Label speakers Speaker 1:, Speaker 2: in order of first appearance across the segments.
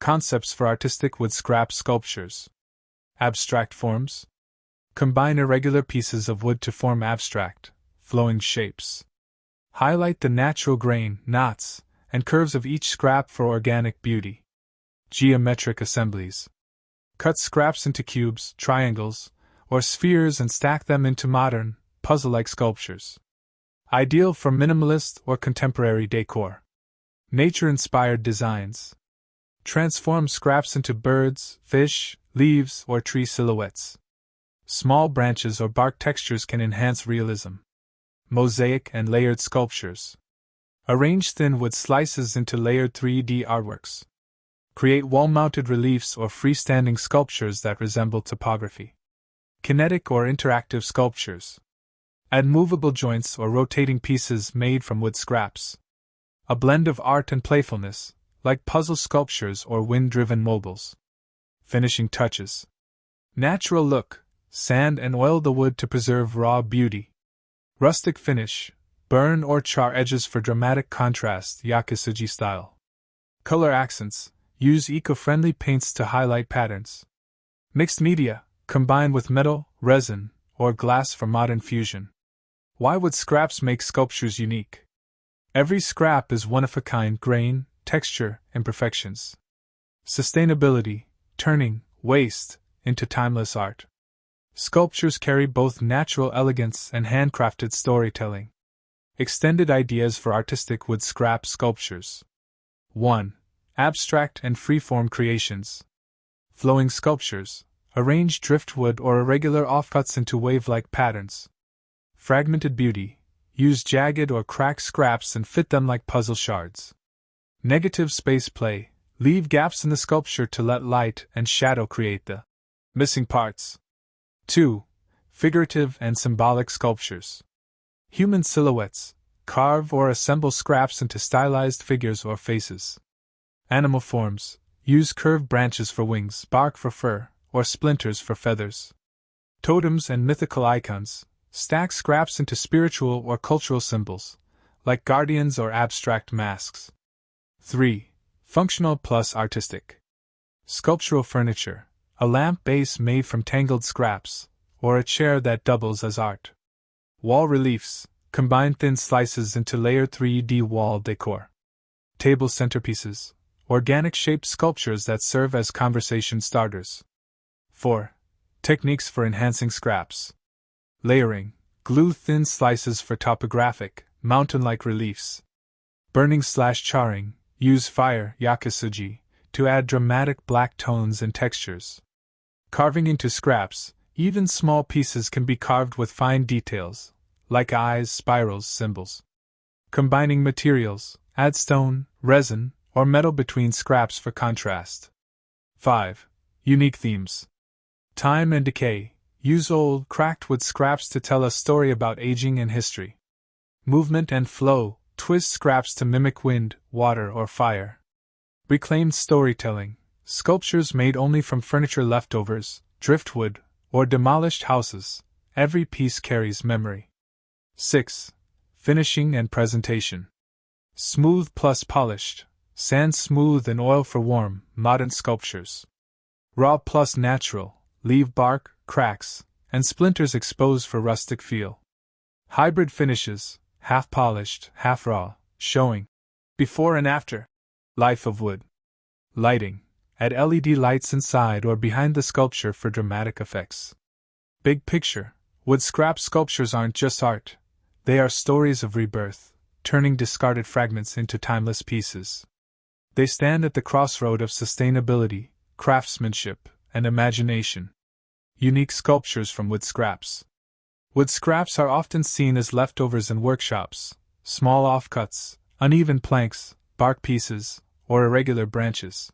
Speaker 1: Concepts for artistic wood scrap sculptures. Abstract forms. Combine irregular pieces of wood to form abstract, flowing shapes. Highlight the natural grain, knots, and curves of each scrap for organic beauty. Geometric assemblies. Cut scraps into cubes, triangles, or spheres and stack them into modern, puzzle-like sculptures. Ideal for minimalist or contemporary decor. Nature-inspired designs. Transform scraps into birds, fish, leaves, or tree silhouettes. Small branches or bark textures can enhance realism. Mosaic and layered sculptures. Arrange thin wood slices into layered 3D artworks. Create wall-mounted reliefs or freestanding sculptures that resemble topography. Kinetic or interactive sculptures. Add movable joints or rotating pieces made from wood scraps. A blend of art and playfulness, like puzzle sculptures or wind-driven mobiles. Finishing touches. Natural look. Sand and oil the wood to preserve raw beauty. Rustic finish. Burn or char edges for dramatic contrast, yakisoji style. Color accents. Use eco-friendly paints to highlight patterns. Mixed media. Combine with metal, resin, or glass for modern fusion. Why would scraps make sculptures unique? Every scrap is one of a kind: grain, texture, imperfections. Sustainability, turning waste into timeless art. Sculptures carry both natural elegance and handcrafted storytelling. Extended ideas for artistic wood scrap sculptures. 1. Abstract and freeform creations. Flowing sculptures. Arrange driftwood or irregular offcuts into wave-like patterns. Fragmented beauty. Use jagged or cracked scraps and fit them like puzzle shards. Negative space play. Leave gaps in the sculpture to let light and shadow create the missing parts. 2. Figurative and symbolic sculptures. Human silhouettes. Carve or assemble scraps into stylized figures or faces. Animal forms. Use curved branches for wings, bark for fur, or splinters for feathers. Totems and mythical icons. Stack scraps into spiritual or cultural symbols, like guardians or abstract masks. 3. Functional plus artistic. Sculptural furniture. A lamp base made from tangled scraps, or a chair that doubles as art. Wall reliefs. Combine thin slices into layered 3D wall decor. Table centerpieces. Organic shaped sculptures that serve as conversation starters. 4. Techniques for enhancing scraps. Layering. Glue thin slices for topographic, mountain-like reliefs. Burning/charring. Use fire, yakisoji, to add dramatic black tones and textures. Carving into scraps. Even small pieces can be carved with fine details, like eyes, spirals, symbols. Combining materials. Add stone, resin, or metal between scraps for contrast. 5. Unique themes. Time and decay. Use old, cracked wood scraps to tell a story about aging and history. Movement and flow. Twist scraps to mimic wind, water, or fire. Reclaimed storytelling. Sculptures made only from furniture leftovers, driftwood, or demolished houses. Every piece carries memory. 6. Finishing and presentation. Smooth plus polished. Sand smooth and oil for warm, modern sculptures. Raw plus natural. Leave bark, cracks, and splinters exposed for rustic feel. Hybrid finishes. Half polished, half raw, showing before and after. Life of wood. Lighting. Add LED lights inside or behind the sculpture for dramatic effects. Big picture. Wood scrap sculptures aren't just art. They are stories of rebirth, turning discarded fragments into timeless pieces. They stand at the crossroad of sustainability, craftsmanship, and imagination. Unique sculptures from wood scraps. Wood scraps are often seen as leftovers in workshops, small offcuts, uneven planks, bark pieces, or irregular branches.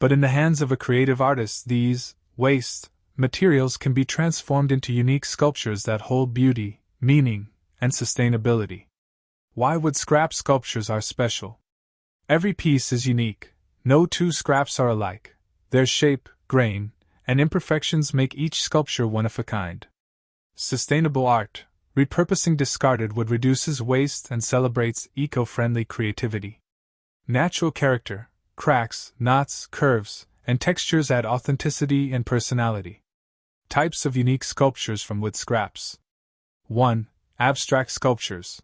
Speaker 1: But in the hands of a creative artist, these waste materials can be transformed into unique sculptures that hold beauty, meaning, and sustainability. Why wood scrap sculptures are special? Every piece is unique. No two scraps are alike. Their shape, grain, and imperfections make each sculpture one of a kind. Sustainable art. Repurposing discarded wood reduces waste and celebrates eco-friendly creativity. Natural character. cracks, knots, curves, and textures add authenticity and personality. Types of unique sculptures from wood scraps. 1. Abstract sculptures.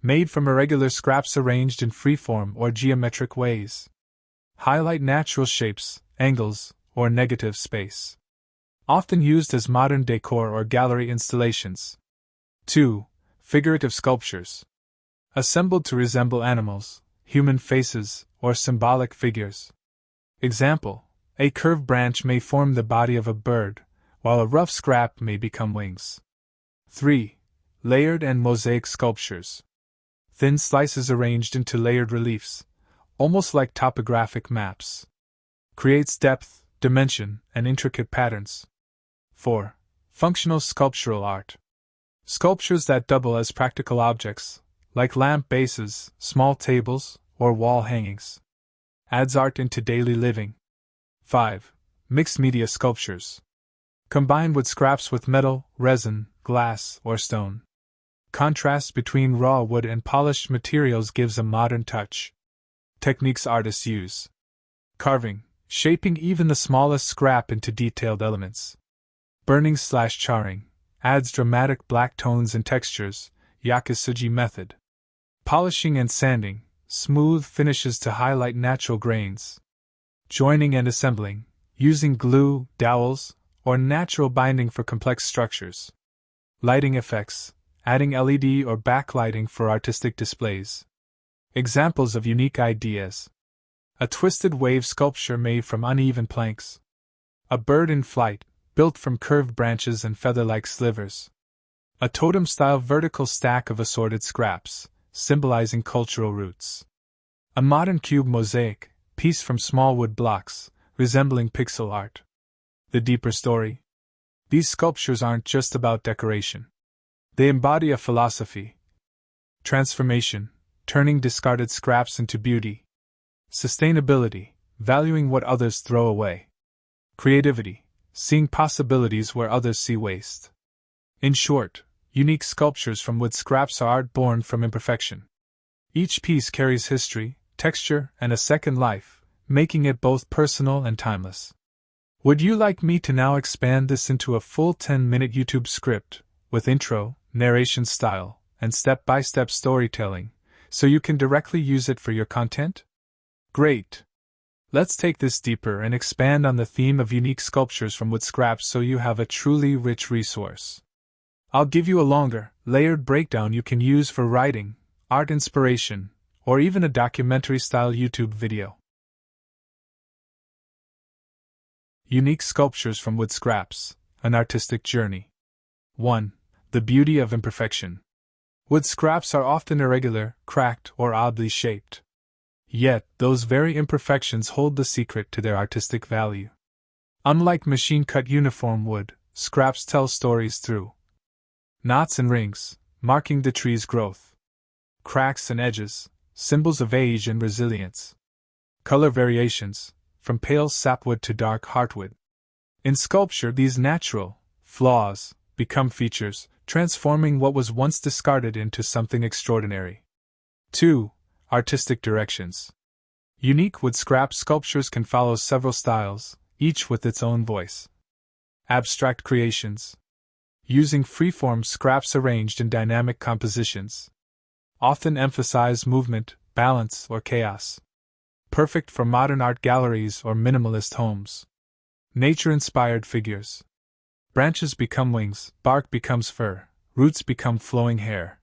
Speaker 1: Made from irregular scraps arranged in freeform or geometric ways. Highlight natural shapes, angles, or negative space. Often used as modern decor or gallery installations. 2. Figurative sculptures. Assembled to resemble animals, human faces, or symbolic figures. Example: a curved branch may form the body of a bird, while a rough scrap may become wings. 3. Layered and mosaic sculptures. Thin slices arranged into layered reliefs, almost like topographic maps. Creates depth, dimension, and intricate patterns. 4. Functional sculptural art. Sculptures that double as practical objects, like lamp bases, small tables, or wall hangings. Adds art into daily living. 5. Mixed media sculptures. Combine wood scraps with metal, resin, glass, or stone. Contrast between raw wood and polished materials gives a modern touch. Techniques artists use. Carving, shaping even the smallest scrap into detailed elements. Burning/charring, adds dramatic black tones and textures, yakisoji method. Polishing and sanding, smooth finishes to highlight natural grains. Joining and assembling, using glue, dowels, or natural binding for complex structures. Lighting effects, adding LED or backlighting for artistic displays. Examples of unique ideas. A twisted wave sculpture made from uneven planks. A bird in flight, built from curved branches and feather-like slivers. A totem-style vertical stack of assorted scraps, symbolizing cultural roots. A modern cube mosaic, piece from small wood blocks, resembling pixel art. The deeper story? These sculptures aren't just about decoration. They embody a philosophy. Transformation, turning discarded scraps into beauty. Sustainability, valuing what others throw away. Creativity, seeing possibilities where others see waste. In short, unique sculptures from wood scraps are art born from imperfection. Each piece carries history, texture, and a second life, making it both personal and timeless. Would you like me to now expand this into a full 10-minute YouTube script, with intro, narration style, and step-by-step storytelling, so you can directly use it for your content? Great! Let's take this deeper and expand on the theme of unique sculptures from wood scraps so you have a truly rich resource. I'll give you a longer, layered breakdown you can use for writing, art inspiration, or even a documentary-style YouTube video. Unique sculptures from wood scraps, an artistic journey. 1. The beauty of imperfection. Wood scraps are often irregular, cracked, or oddly shaped. Yet, those very imperfections hold the secret to their artistic value. Unlike machine-cut uniform wood, scraps tell stories through knots and rings, marking the tree's growth. Cracks and edges, symbols of age and resilience. Color variations, from pale sapwood to dark heartwood. In sculpture, these natural flaws become features, transforming what was once discarded into something extraordinary. 2. Artistic directions. Unique wood scrap sculptures can follow several styles, each with its own voice. Abstract creations. Using freeform scraps arranged in dynamic compositions. Often emphasize movement, balance, or chaos. Perfect for modern art galleries or minimalist homes. Nature-inspired figures. Branches become wings, bark becomes fur, roots become flowing hair.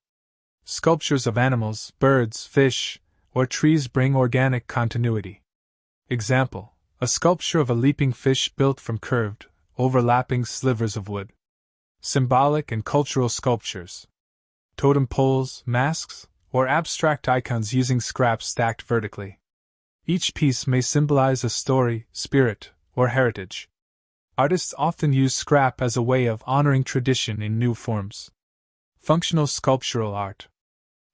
Speaker 1: Sculptures of animals, birds, fish, or trees bring organic continuity. Example: a sculpture of a leaping fish built from curved, overlapping slivers of wood. Symbolic and cultural sculptures. Totem poles, masks, or abstract icons using scraps stacked vertically. Each piece may symbolize a story, spirit, or heritage. Artists often use scrap as a way of honoring tradition in new forms. Functional sculptural art.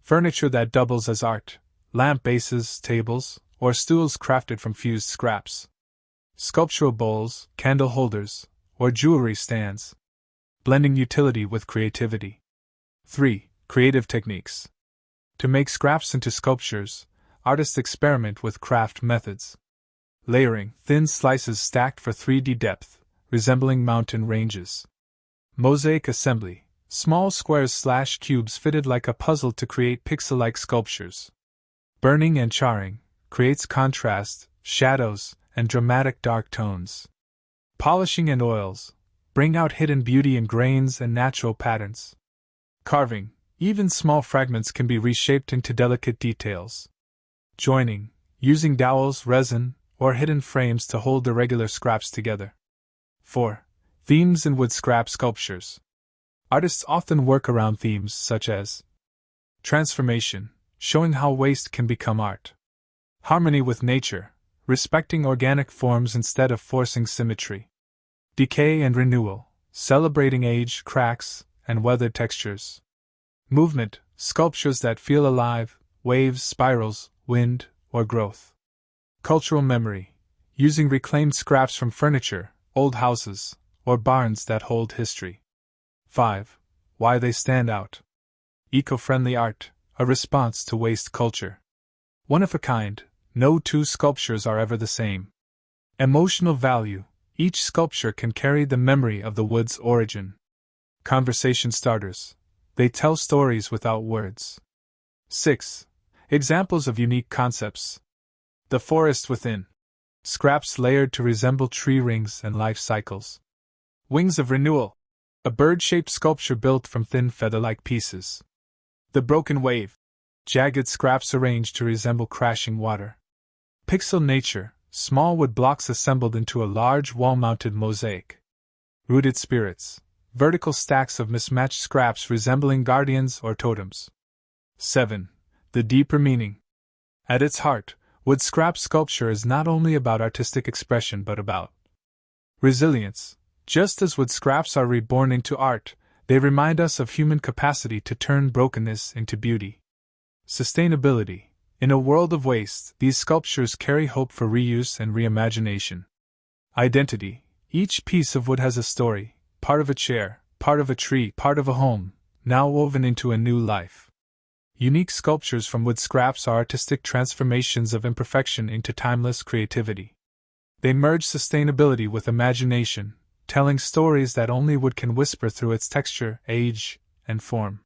Speaker 1: Furniture that doubles as art, lamp bases, tables, or stools crafted from fused scraps. Sculptural bowls, candle holders, or jewelry stands. Blending utility with creativity. 3. Creative techniques. To make scraps into sculptures, artists experiment with craft methods. Layering, thin slices stacked for 3D depth, resembling mountain ranges. Mosaic assembly, small squares/cubes fitted like a puzzle to create pixel-like sculptures. Burning and charring, creates contrast, shadows, and dramatic dark tones. Polishing and oils, bring out hidden beauty in grains and natural patterns. Carving, even small fragments can be reshaped into delicate details. Joining, using dowels, resin, or hidden frames to hold irregular scraps together. 4. Themes in wood scrap sculptures. Artists often work around themes such as transformation, showing how waste can become art. Harmony with nature, respecting organic forms instead of forcing symmetry. Decay and renewal, celebrating age, cracks, and weathered textures. Movement, sculptures that feel alive, waves, spirals, wind, or growth. Cultural memory, using reclaimed scraps from furniture, old houses, or barns that hold history. 5. Why they stand out. Eco-friendly art, a response to waste culture. One of a kind, no two sculptures are ever the same. Emotional value, each sculpture can carry the memory of the wood's origin. Conversation starters, they tell stories without words. 6. Examples of unique concepts. The forest within. Scraps layered to resemble tree rings and life cycles. Wings of renewal. A bird-shaped sculpture built from thin feather-like pieces. The broken wave. Jagged scraps arranged to resemble crashing water. Pixel nature. Small wood blocks assembled into a large wall-mounted mosaic. Rooted spirits. Vertical stacks of mismatched scraps resembling guardians or totems. 7. The deeper meaning. At its heart, wood scrap sculpture is not only about artistic expression but about resilience. Just as wood scraps are reborn into art, they remind us of human capacity to turn brokenness into beauty. Sustainability. In a world of waste, these sculptures carry hope for reuse and reimagination. Identity. Each piece of wood has a story, part of a chair, part of a tree, part of a home, now woven into a new life. Unique sculptures from wood scraps are artistic transformations of imperfection into timeless creativity. They merge sustainability with imagination, telling stories that only wood can whisper through its texture, age, and form.